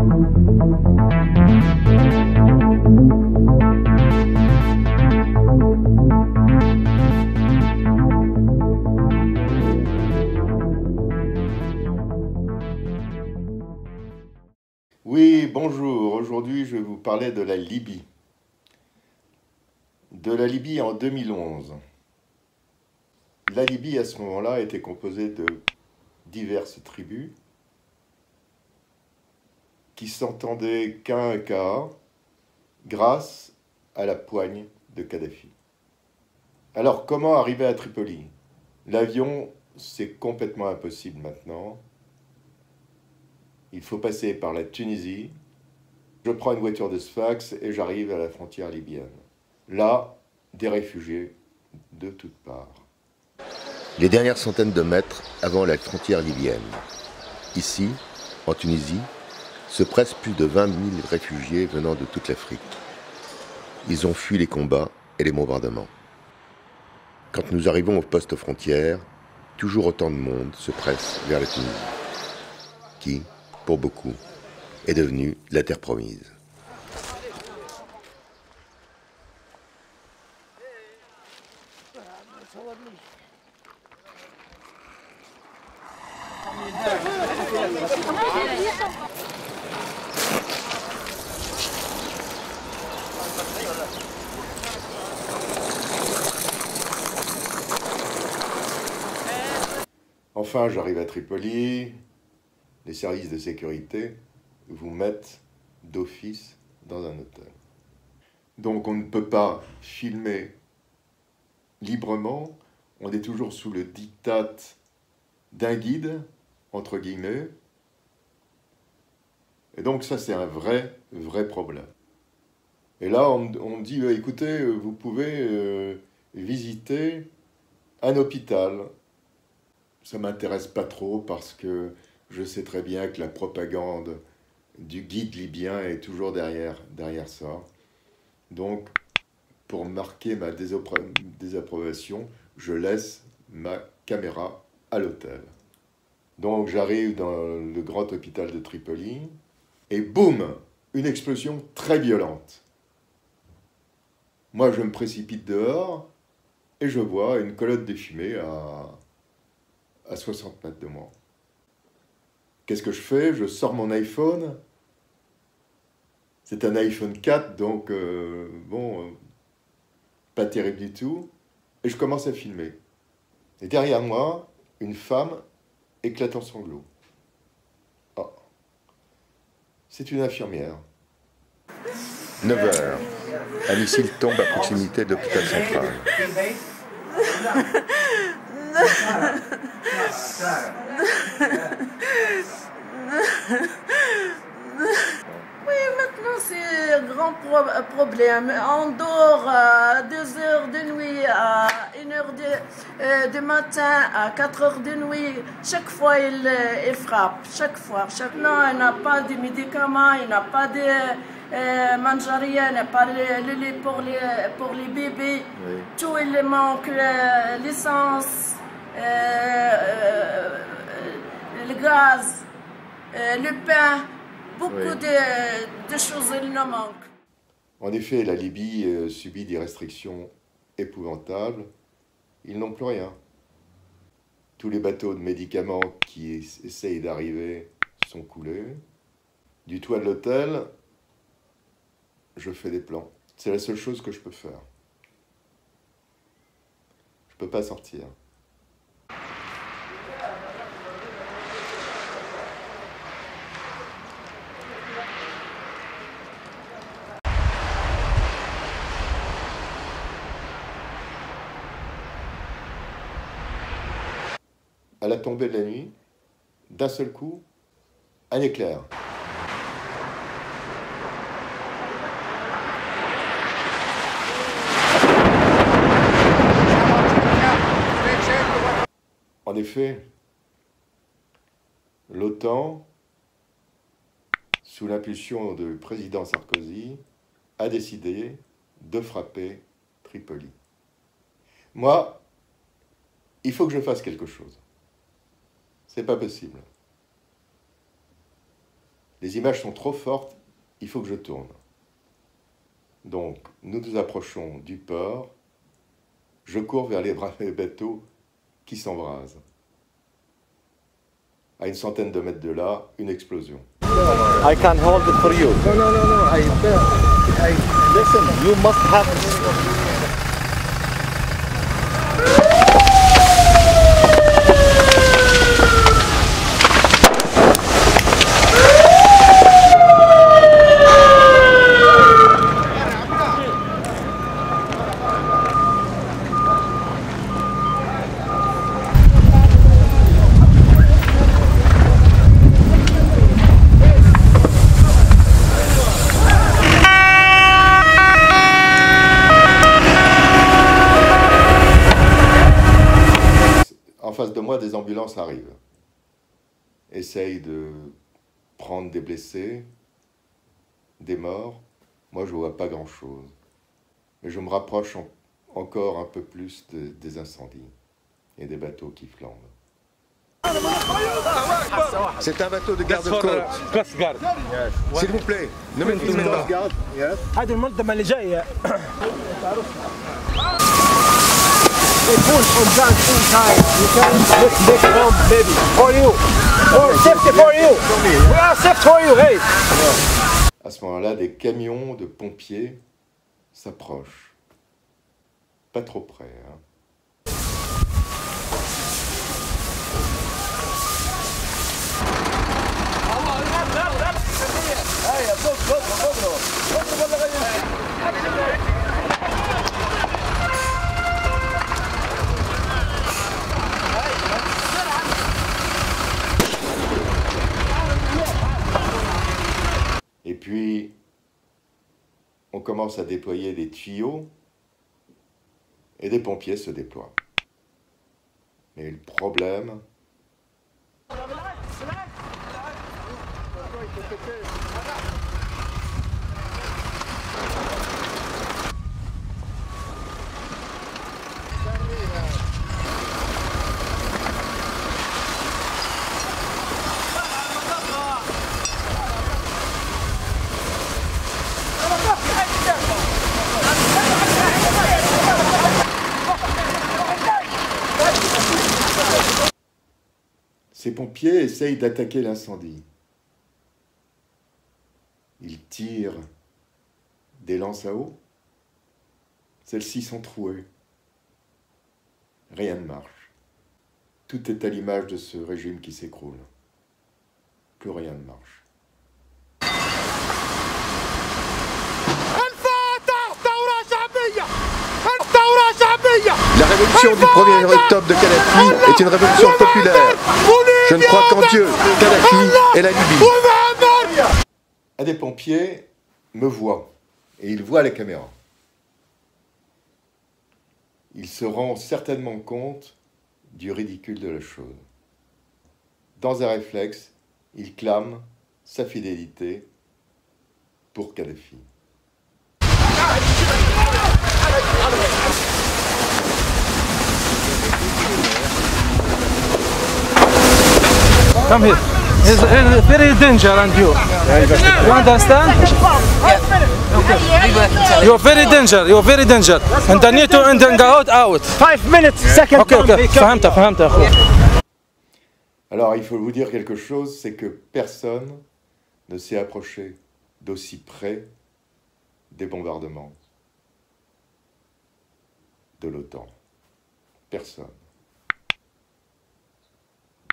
Oui, bonjour. Aujourd'hui, je vais vous parler de la Libye. De la Libye en 2011. La Libye, à ce moment-là, était composée de diverses tribus qui s'entendaient qu'un à qu'un grâce à la poigne de Kadhafi. Alors, comment arriver à Tripoli? L'avion, c'est complètement impossible maintenant. Il faut passer par la Tunisie. Je prends une voiture de Sfax et j'arrive à la frontière libyenne. Là, des réfugiés de toutes parts. Les dernières centaines de mètres avant la frontière libyenne. Ici, en Tunisie, se pressent plus de 20 000 réfugiés venant de toute l'Afrique. Ils ont fui les combats et les bombardements. Quand nous arrivons au poste frontière, toujours autant de monde se presse vers la Tunisie, qui, pour beaucoup, est devenue la terre promise. Enfin, j'arrive à Tripoli. Les services de sécurité vous mettent d'office dans un hôtel. Donc on ne peut pas filmer librement, on est toujours sous le diktat d'un guide, entre guillemets. Et donc ça, c'est un vrai problème. Et là, on me dit, écoutez, vous pouvez visiter un hôpital. Ça ne m'intéresse pas trop parce que je sais très bien que la propagande du guide libyen est toujours derrière ça. Donc, pour marquer ma désapprobation, je laisse ma caméra à l'hôtel. Donc, j'arrive dans le grand hôpital de Tripoli et boum, une explosion très violente. Moi, je me précipite dehors et je vois une colonne de fumée à 60 mètres de moi. Qu'est-ce que je fais? Je sors mon iPhone. C'est un iPhone 4, donc pas terrible du tout. Et je commence à filmer. Et derrière moi, une femme éclate en sanglots. Oh. C'est une infirmière. 9 heures. Un missile tombe à proximité de l'hôpital central. Oui, maintenant c'est un grand problème. On dort à 2 heures de nuit, à 1 heure du matin, à 4 heures de nuit. Chaque fois, il frappe. Chaque fois. Non, il n'a pas de médicaments, il n'a pas de mangeria, il n'a pas de lait pour les bébés. Oui. Tout, il manque l'essence, le gaz, le pain. Beaucoup de choses, il nous manque. En effet, la Libye subit des restrictions épouvantables. Ils n'ont plus rien. Tous les bateaux de médicaments qui essayent d'arriver sont coulés. Du toit de l'hôtel, je fais des plans. C'est la seule chose que je peux faire. Je ne peux pas sortir. À la tombée de la nuit, d'un seul coup, un éclair. En effet, l'OTAN, sous l'impulsion du président Sarkozy, a décidé de frapper Tripoli. Moi, il faut que je fasse quelque chose. C'est pas possible. Les images sont trop fortes, il faut que je tourne. Donc, nous nous approchons du port. Je cours vers les bateaux qui s'embrasent. À une centaine de mètres de là, une explosion. I can hold it for you. No. Listen, you must have. En face de moi, des ambulances arrivent. Essayent de prendre des blessés, des morts. Moi, je ne vois pas grand-chose. Mais je me rapproche encore un peu plus des incendies et des bateaux qui flambent. C'est un bateau de garde-côte. Coast Guard. S'il vous plaît, ne me filmez pas. هذه المنظمة اللي جاية. They pull on guns inside. You can lift this bomb, baby. For you. For safety for you. We are safe for you, hey. À ce moment-là, des camions de pompiers s'approchent. Pas trop près, hein. Et puis, on commence à déployer des tuyaux et des pompiers se déploient. Mais le problème, ces pompiers essayent d'attaquer l'incendie. Ils tirent des lances à eau. Celles-ci sont trouées. Rien ne marche. Tout est à l'image de ce régime qui s'écroule. Plus rien ne marche. La révolution du 1er octobre de Kadhafi est une révolution populaire. Je ne crois qu'en Dieu, Kadhafi et la Libye. Un des pompiers me voit et il voit les caméras. Il se rend certainement compte du ridicule de la chose. Dans un réflexe, il clame sa fidélité pour Kadhafi. Come here. It's very dangerous around you. You understand? You're very dangerous. You're very dangerous. And I need to and then go out. 5 minutes. Second. Okay. فهمت أخوي. Alors, il faut vous dire quelque chose, c'est que personne ne s'est approché d'aussi près des bombardements de l'OTAN. Personne.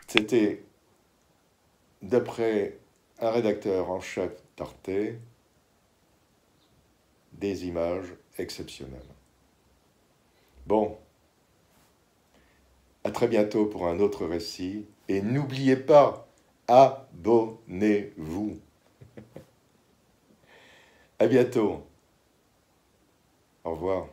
C'était, d'après un rédacteur en chef d'Arte, des images exceptionnelles. Bon, à très bientôt pour un autre récit. Et n'oubliez pas, abonnez-vous. À bientôt. Au revoir.